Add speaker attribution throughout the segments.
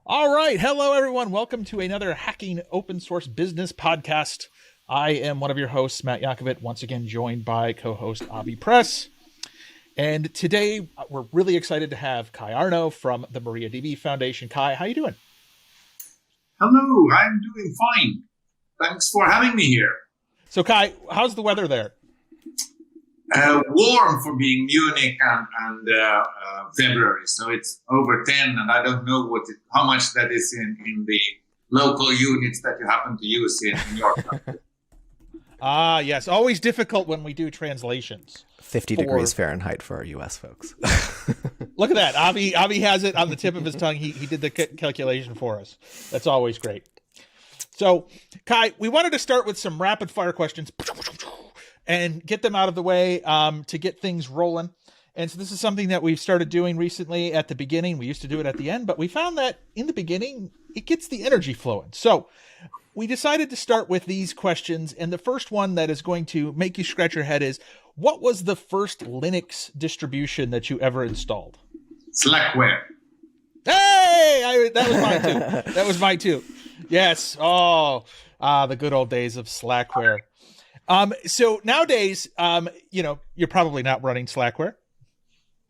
Speaker 1: All right. Hello, everyone. Welcome to another Hacking Open Source Business podcast. I am one of your hosts, Matt Yakovit, once again joined by co-host Avi Press. And today we're really excited to have Kaj Arnö from the MariaDB Foundation. Kaj, how you doing?
Speaker 2: Hello, I'm doing fine. Thanks for having me here.
Speaker 1: So Kaj, how's the weather there?
Speaker 2: Warm for being Munich and February, so it's over 10, and I don't know how much that is in the local units that you happen to use in your country.
Speaker 1: Yes, always difficult when we do translations.
Speaker 3: 50 degrees Fahrenheit for our U.S. folks.
Speaker 1: Look at that. Avi has it on the tip of his tongue. He did the calculation for us. That's always great. So, Kaj, we wanted to start with some rapid fire questions and get them out of the way to get things rolling. And so this is something that we've started doing recently at the beginning. We used to do it at the end, but we found that in the beginning, it gets the energy flowing. So we decided to start with these questions. And the first one that is going to make you scratch your head is, what was the first Linux distribution that you ever installed?
Speaker 2: Slackware.
Speaker 1: Hey, that was mine too. That was mine too. Yes. The good old days of Slackware. So nowadays, you're probably not running Slackware.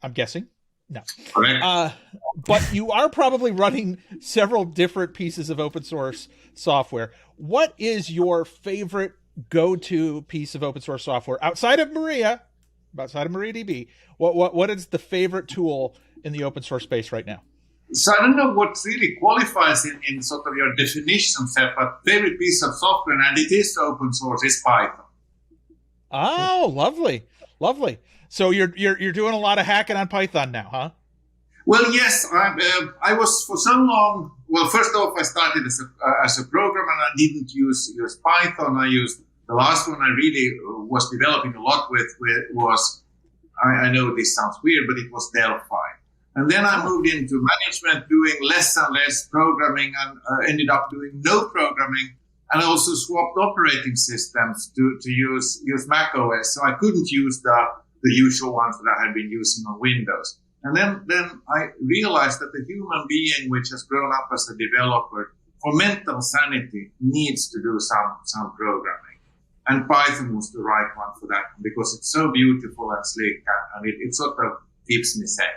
Speaker 1: I'm guessing. No.
Speaker 2: Correct.
Speaker 1: But you are probably running several different pieces of open source software. What is your favorite go-to piece of open source software outside of MariaDB? What is the favorite tool in the open source space right now?
Speaker 2: So I don't know what really qualifies in sort of your definition set, but favorite piece of software, and it is open source, is Python.
Speaker 1: Oh, lovely. So you're doing a lot of hacking on Python now, huh?
Speaker 2: Well, yes, I was for so long. Well, first off, I started as a programmer, and I didn't use Python. I used the last one I really was developing a lot with was, I know this sounds weird, but it was Delphi. And then I moved into management, doing less and less programming, and ended up doing no programming. And I also swapped operating systems to use Mac OS, so I couldn't use the usual ones that I had been using on Windows. And then I realized that the human being, which has grown up as a developer, for mental sanity, needs to do some programming. And Python was the right one for that, because it's so beautiful and slick, and it sort of keeps me safe.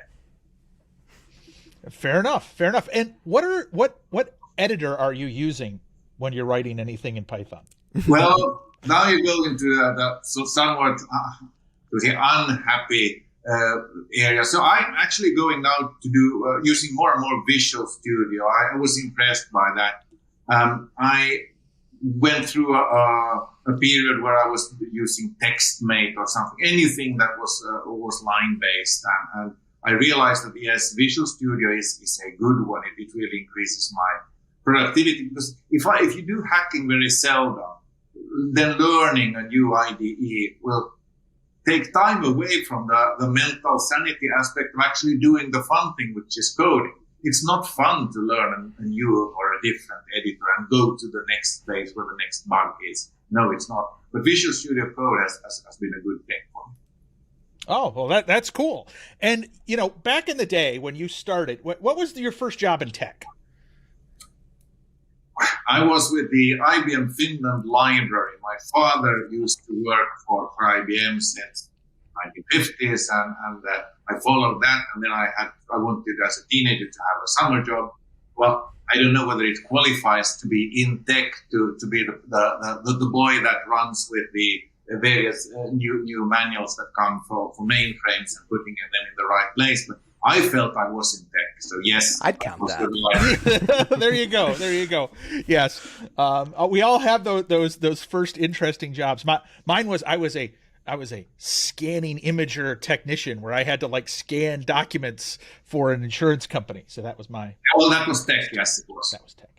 Speaker 1: Fair enough. And what editor are you using when you're writing anything in Python?
Speaker 2: Well, now you go into the somewhat unhappy area. So I'm actually going now to do using more and more Visual Studio. I was impressed by that. I went through a period where I was using TextMate or something, anything that was line based, and I realized that yes, Visual Studio is a good one. It really increases my productivity, because if you do hacking very seldom, then learning a new IDE will take time away from the mental sanity aspect of actually doing the fun thing, which is coding. It's not fun to learn a new or a different editor and go to the next place where the next bug is. No, it's not. But Visual Studio Code has been a good thing for me.
Speaker 1: Oh, well, that's cool. And, back in the day when you started, what was your first job in tech?
Speaker 2: I was with the IBM Finland library. My father used to work for IBM since the 1950s, and I followed that. And then I wanted as a teenager to have a summer job. Well, I don't know whether it qualifies to be in tech, to be the boy that runs with the various new manuals that come for mainframes and putting them in the right place. But I felt I was in tech, so yes,
Speaker 3: I'd count that.
Speaker 1: There you go. Yes, we all have those first interesting jobs. Mine was I was a scanning imager technician, where I had to scan documents for an insurance company. So that was my.
Speaker 2: Well, that was tech. Yes, it was.
Speaker 1: That was tech.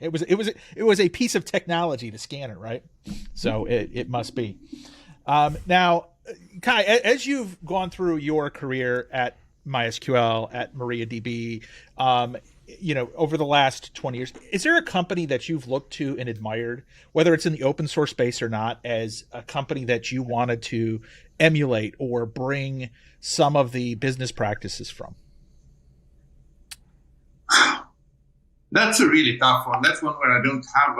Speaker 1: It was a piece of technology to scan it, right? So it must be. Now, Kaj, as you've gone through your career at MySQL, at MariaDB, over the last 20 years, is there a company that you've looked to and admired, whether it's in the open source space or not, as a company that you wanted to emulate or bring some of the business practices from?
Speaker 2: That's a really tough one. That's one where I don't have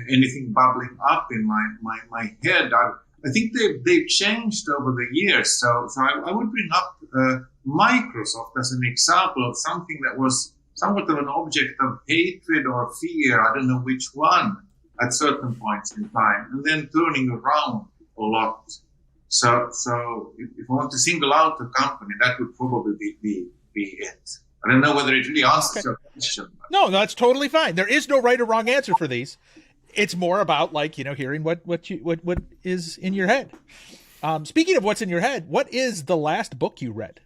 Speaker 2: anything bubbling up in my head. I think they've changed over the years. So I would bring up Microsoft as an example of something that was somewhat of an object of hatred or fear. I don't know which one at certain points in time, and then turning around a lot. So if I want to single out a company, that would probably be it. I don't know whether it really answers your question. But.
Speaker 1: No, that's totally fine. There is no right or wrong answer for these. It's more about hearing what is in your head. Speaking of what's in your head, what is the last book you read?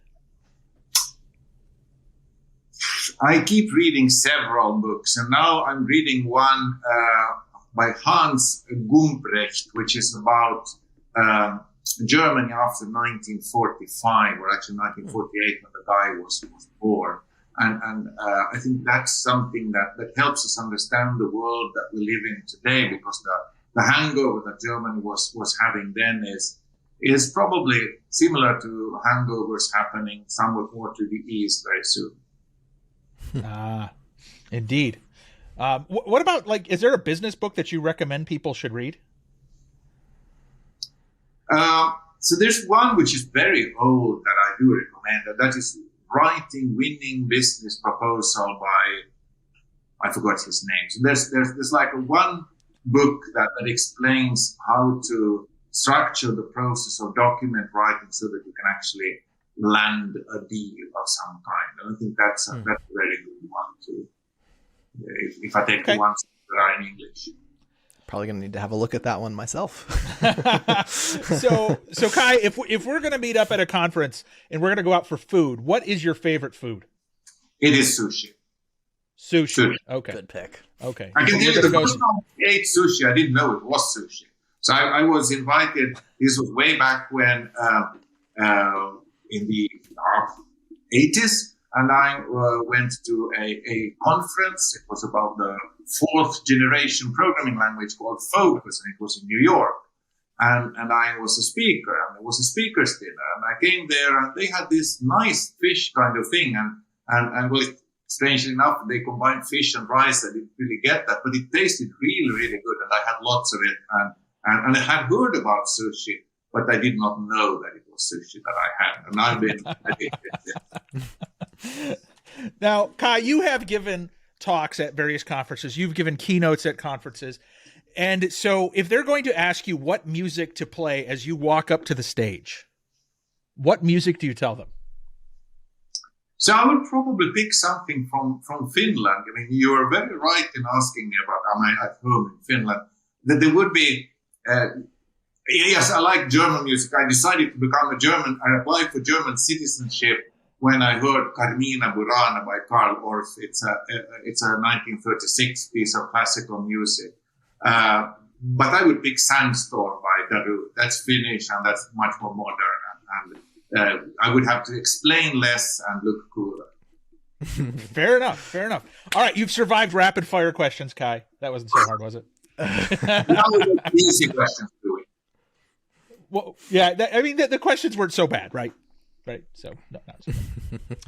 Speaker 2: I keep reading several books, and now I'm reading one by Hans Gumbrecht, which is about Germany after 1945, or actually 1948 when the guy was born. And I think that's something that helps us understand the world that we live in today, because the hangover that Germany was having then is probably similar to hangovers happening somewhat more to the east very soon.
Speaker 1: Indeed. What about, is there a business book that you recommend people should read?
Speaker 2: So there's one which is very old that I do recommend, and that is Writing Winning Business Proposal by, I forgot his name. So there's like one book that explains how to structure the process of document writing so that you can actually land a deal of some kind. And I think that's a very good one too. If I take the ones that are in English.
Speaker 3: Probably gonna need to have a look at that one myself.
Speaker 1: So Kaj, if we're gonna meet up at a conference and we're gonna go out for food, what is your favorite food?
Speaker 2: It is sushi.
Speaker 1: Sushi. Okay.
Speaker 3: Good pick.
Speaker 1: Okay.
Speaker 2: I can tell you the first time I ate sushi, I didn't know it was sushi. So I was invited. This was way back when in the 80s. And I went to a conference. It was about the fourth generation programming language called Focus, and it was in New York. And I was a speaker, and there was a speaker's dinner. And I came there, and they had this nice fish kind of thing. And well, strangely enough, they combined fish and rice. I didn't really get that, but it tasted really, really good. And I had lots of it. And I had heard about sushi, but I did not know that it was sushi that I had. And I've been addicted.
Speaker 1: Now, Kaj, you have given talks at various conferences. You've given keynotes at conferences. And so if they're going to ask you what music to play as you walk up to the stage, what music do you tell them?
Speaker 2: So I would probably pick something from Finland. I mean, you are very right in asking me about, am I at home in Finland? That there would be, yes, I like German music. I decided to become a German. I applied for German citizenship when I heard Carmina Burana by Karl Orff. It's a 1936 piece of classical music. But I would pick Sandstorm by Daru. That's Finnish and that's much more modern. And I would have to explain less and look cooler.
Speaker 1: Fair enough. All right, you've survived rapid fire questions, Kaj. That wasn't so hard, was it?
Speaker 2: Now we get easy questions to it.
Speaker 1: Well, yeah, the questions weren't so bad, right? Right. So, no, not so bad.